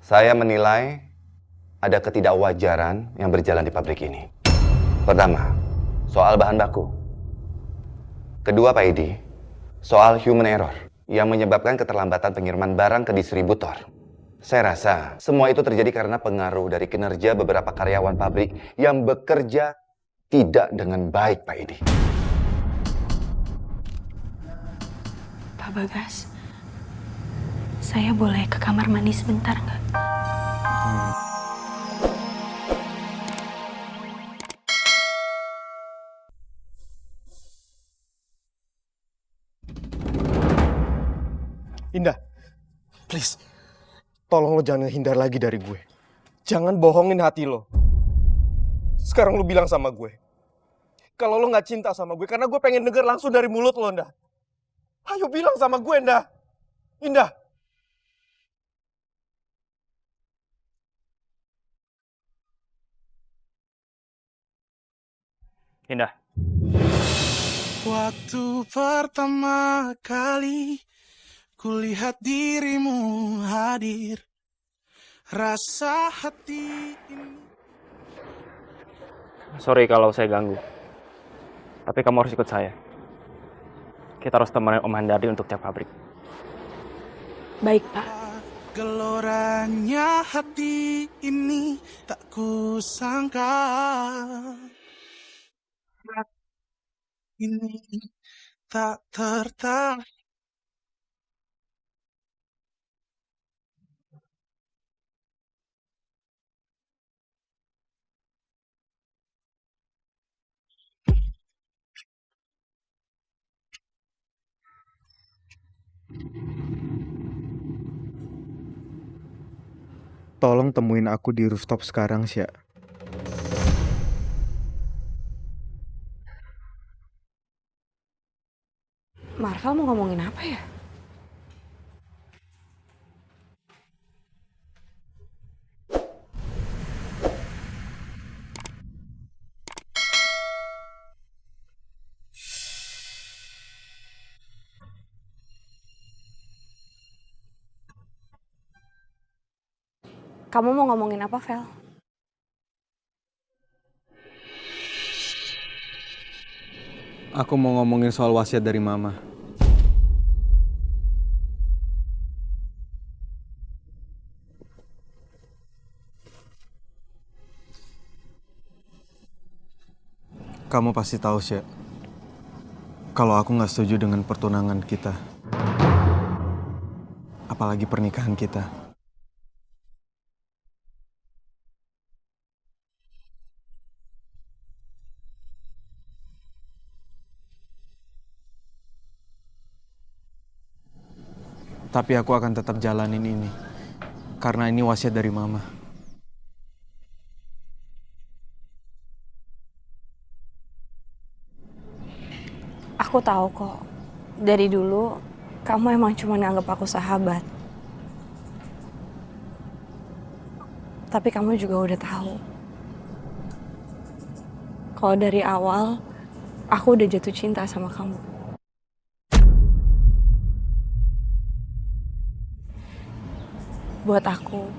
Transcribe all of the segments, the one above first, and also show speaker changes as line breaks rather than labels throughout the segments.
Saya menilai ada ketidakwajaran yang berjalan di pabrik ini. Pertama, soal bahan baku. Kedua, Pak Edi, soal human error yang menyebabkan keterlambatan pengiriman barang ke distributor. Saya rasa semua itu terjadi karena pengaruh dari kinerja beberapa karyawan pabrik yang bekerja tidak dengan baik, Pak Edi.
Pak Bagas, saya boleh ke kamar mandi sebentar nggak?
Indah, please, tolong lo jangan hindar lagi dari gue. Jangan bohongin hati lo. Sekarang lo bilang sama gue, kalau lo gak cinta sama gue, karena gue pengen denger langsung dari mulut lo, Indah. Ayo bilang sama gue, Indah. Indah.
Indah.
Waktu pertama kali kulihat dirimu hadir, rasa hati ini.
Sorry kalau saya ganggu. Tapi kamu harus ikut saya. Kita harus temenin Om Handadi untuk cek pabrik.
Baik, Pak.
Geloranya hati ini tak kusangka. Ini tak tertarik.
Tolong temuin aku di rooftop sekarang, Sya.
Marvel mau ngomongin apa ya? Kamu mau ngomongin apa, Vel?
Aku mau ngomongin soal wasiat dari Mama. Kamu pasti tahu, Sya, kalau aku nggak setuju dengan pertunangan kita. Apalagi pernikahan kita. Tapi aku akan tetap jalanin ini. Karena ini wasiat dari Mama.
Aku tahu kok. Dari dulu, kamu emang cuma nganggap aku sahabat. Tapi kamu juga udah tahu. Kalau dari awal, aku udah jatuh cinta sama kamu. Buat aku,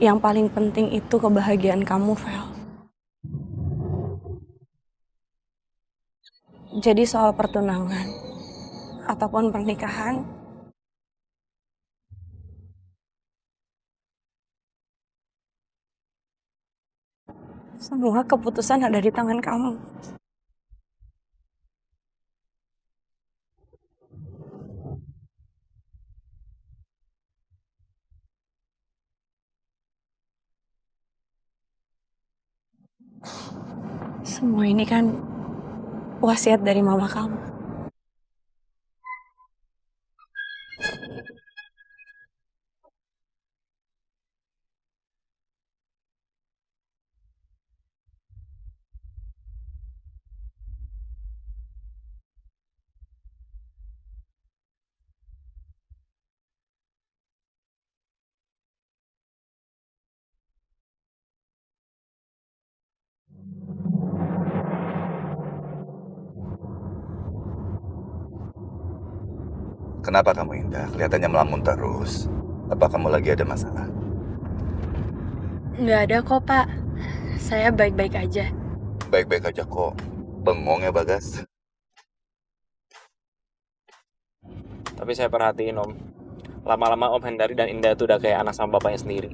yang paling penting itu kebahagiaan kamu, Vel. Jadi soal pertunangan ataupun pernikahan, semua keputusan ada di tangan kamu. Semua ini kan wasiat dari mama kamu.
Kenapa kamu, Indah? Kelihatannya melamun terus. Apa kamu lagi ada masalah?
Nggak ada kok, Pak. Saya baik-baik aja.
Baik-baik aja kok. Bengong ya, Bagas.
Tapi saya perhatiin Om, lama-lama Om Hendari dan Indah itu udah kayak anak sama bapaknya sendiri.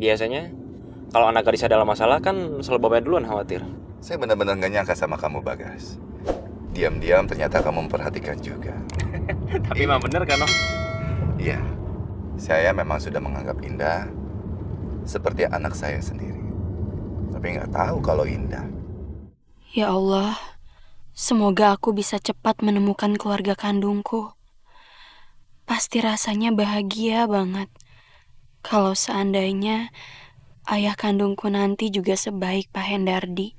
Biasanya, kalau anak gadis ada masalah kan selalu bapaknya duluan khawatir.
Saya benar-benar gak nyangka sama kamu, Bagas. Diam-diam ternyata kamu memperhatikan juga.
Tapi emang bener kan Om?
Iya, saya memang sudah menganggap Indah seperti anak saya sendiri. Tapi nggak tahu kalau Indah.
Ya Allah, semoga aku bisa cepat menemukan keluarga kandungku. Pasti rasanya bahagia banget kalau seandainya ayah kandungku nanti juga sebaik Pak Hendardi.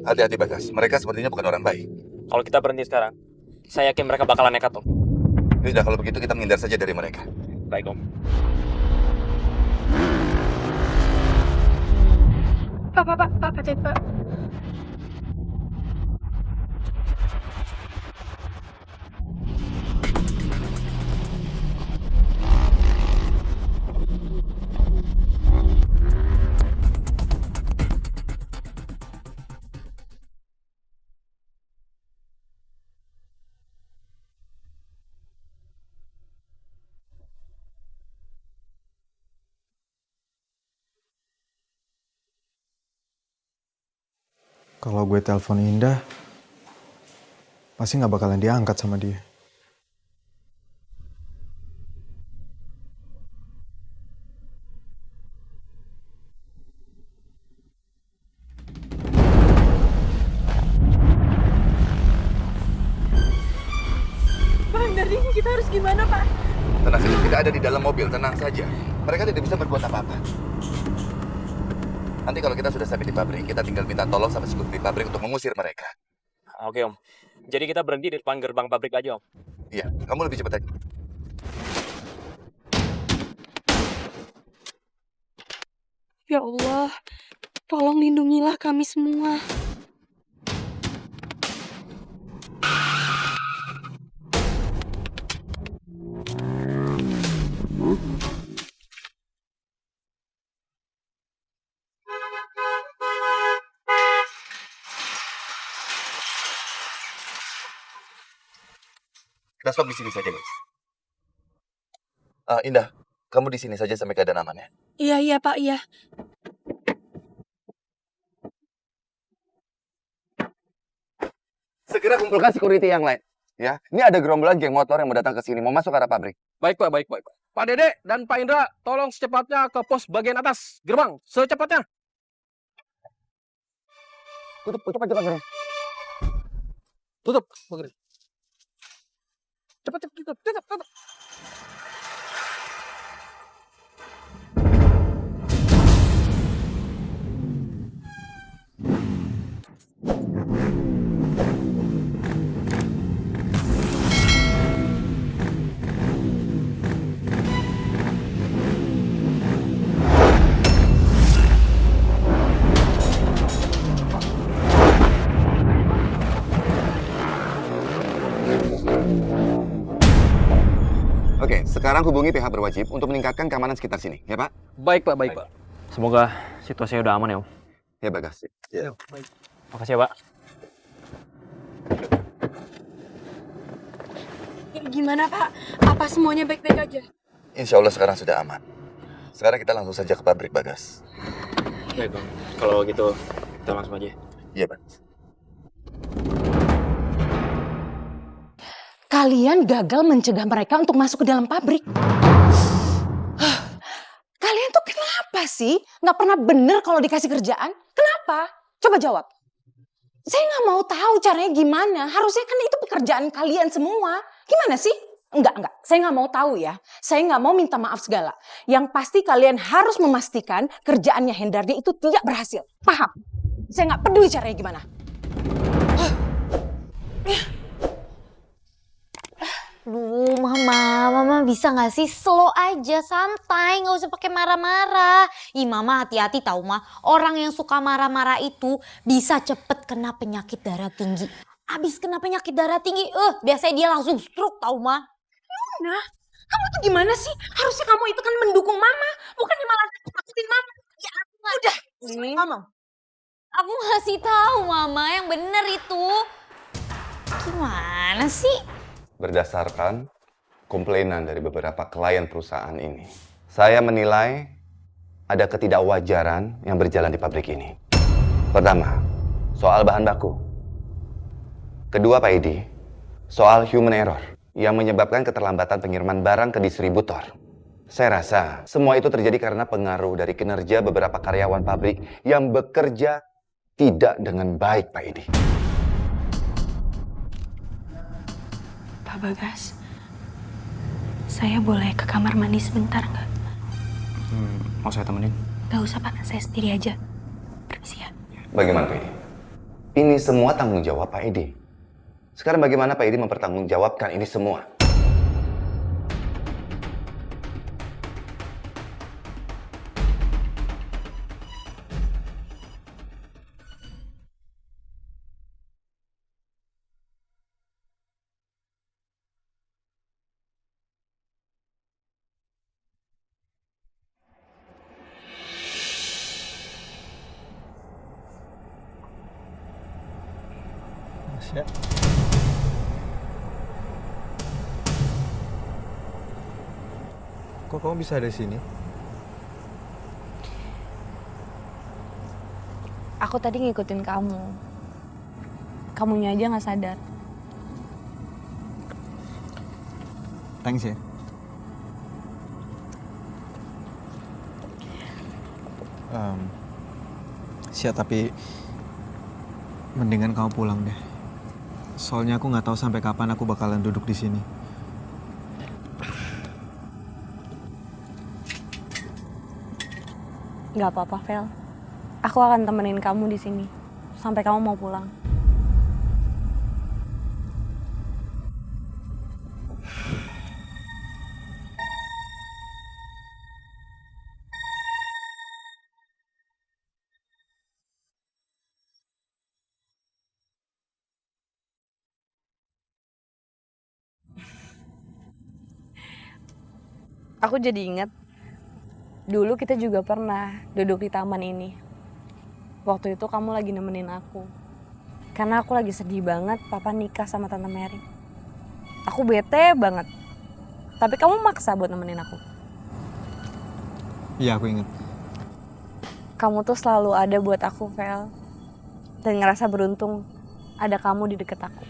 Hati-hati, Bagas. Mereka sepertinya bukan orang baik.
Kalau kita berhenti sekarang, saya yakin mereka bakalan nekat Om.
Ya sudah, kalau begitu kita menghindar saja dari mereka.
Baik Om.
Pak.
Kalau gue telepon Indah, pasti nggak bakalan diangkat sama dia.
Pak Hendardi, kita harus gimana, Pak?
Tenang saja, kita ada di dalam mobil. Tenang saja. Mereka tidak bisa berbuat apa-apa. Nanti kalau kita sudah sampai di pabrik, kita tinggal minta tolong sama security pabrik untuk mengusir mereka.
Oke Om. Jadi kita berhenti di depan gerbang pabrik aja Om.
Iya, kamu lebih cepat aja.
Ya Allah, tolong lindungilah kami semua.
Kita stop di sini saja, guys. Indah, kamu di sini saja sampai keadaan aman ya.
Iya, Pak, iya.
Segera kumpulkan security yang lain. Ya, ini ada gerombolan geng motor yang mau datang ke sini, mau masuk ke arah pabrik.
Baik, Pak. Pak Dede dan Pak Indra, tolong secepatnya ke pos bagian atas gerbang. Secepatnya.
Tutup aja.
Tutup. Cepat.
Oke, sekarang hubungi pihak berwajib untuk meningkatkan keamanan sekitar sini, ya Pak?
Baik, Pak.
Semoga situasinya udah aman ya Om.
Ya, Bagas. Ya.
Makasih ya Pak.
Gimana, Pak? Apa semuanya baik-baik aja?
Insya Allah sekarang sudah aman. Sekarang kita langsung saja ke pabrik, Bagas.
Baik Om. Kalau gitu, kita langsung aja.
Iya, Bagas.
Kalian gagal mencegah mereka untuk masuk ke dalam pabrik. Kalian tuh kenapa sih? Nggak pernah bener kalau dikasih kerjaan? Kenapa? Coba jawab. Saya nggak mau tahu caranya gimana. Harusnya kan itu pekerjaan kalian semua. Gimana sih? Enggak. Saya nggak mau tahu ya. Saya nggak mau minta maaf segala. Yang pasti kalian harus memastikan kerjaannya Hendardi itu tidak berhasil. Paham? Saya nggak peduli caranya gimana.
Duh, Mama bisa gak sih slow aja, santai, gak usah pakai marah-marah. Ih, Mama hati-hati tahu mah, orang yang suka marah-marah itu bisa cepet kena penyakit darah tinggi. Abis kena penyakit darah tinggi, biasanya dia langsung stroke tahu mah.
Luna, kamu tuh gimana sih? Harusnya kamu itu kan mendukung Mama, bukan malah takutin Mama.
Ya, udah, ngomong. Aku ngasih tahu Mama yang bener itu. Gimana sih?
Berdasarkan komplainan dari beberapa klien perusahaan ini, saya menilai ada ketidakwajaran yang berjalan di pabrik ini. Pertama, soal bahan baku. Kedua, Pak Edi, soal human error yang menyebabkan keterlambatan pengiriman barang ke distributor. Saya rasa semua itu terjadi karena pengaruh dari kinerja beberapa karyawan pabrik yang bekerja tidak dengan baik, Pak Edi.
Pak Bagas, saya boleh ke kamar mandi sebentar nggak?
Mau saya temenin?
Nggak usah Pak, saya sendiri aja. Permisi ya.
Bagaimana, Pak Edi? Ini semua tanggung jawab Pak Edi. Sekarang bagaimana Pak Edi mempertanggungjawabkan ini semua?
Tasya. Kok kamu bisa ada di sini?
Aku tadi ngikutin kamu. Kamunya aja nggak sadar.
Thanks ya. Tapi mendingan kamu pulang deh. Soalnya aku nggak tahu sampai kapan aku bakalan duduk di sini.
Nggak apa-apa, Vel. Aku akan temenin kamu di sini sampai kamu mau pulang. Aku jadi ingat, dulu kita juga pernah duduk di taman ini. Waktu itu kamu lagi nemenin aku. Karena aku lagi sedih banget papa nikah sama Tante Mary. Aku bete banget. Tapi kamu maksa buat nemenin aku.
Iya, aku ingat.
Kamu tuh selalu ada buat aku, Vel. Dan ngerasa beruntung ada kamu di deket aku.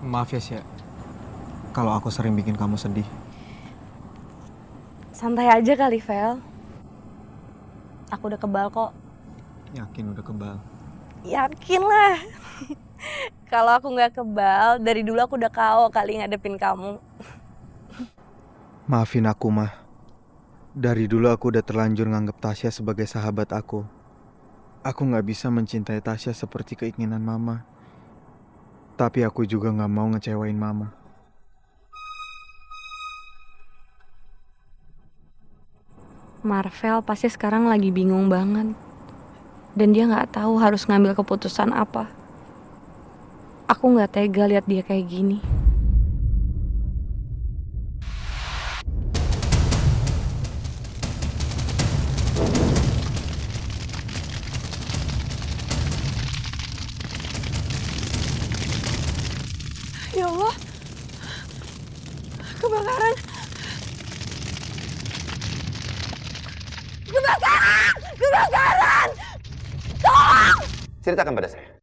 Maaf ya, Sya. Kalau aku sering bikin kamu sedih.
Santai aja kali, Vel. Aku udah kebal kok.
Yakin udah kebal?
Yakin lah. Kalau aku nggak kebal, dari dulu aku udah KO kali ngadepin kamu.
Maafin aku, Mah. Dari dulu aku udah terlanjur nganggep Tasya sebagai sahabat aku. Aku nggak bisa mencintai Tasya seperti keinginan Mama. Tapi aku juga nggak mau ngecewain Mama.
Marvel pasti sekarang lagi bingung banget. Dan dia nggak tahu harus ngambil keputusan apa. Aku nggak tega lihat dia kayak gini.
Ya Allah, kebakaran.
Ceritakan pada saya.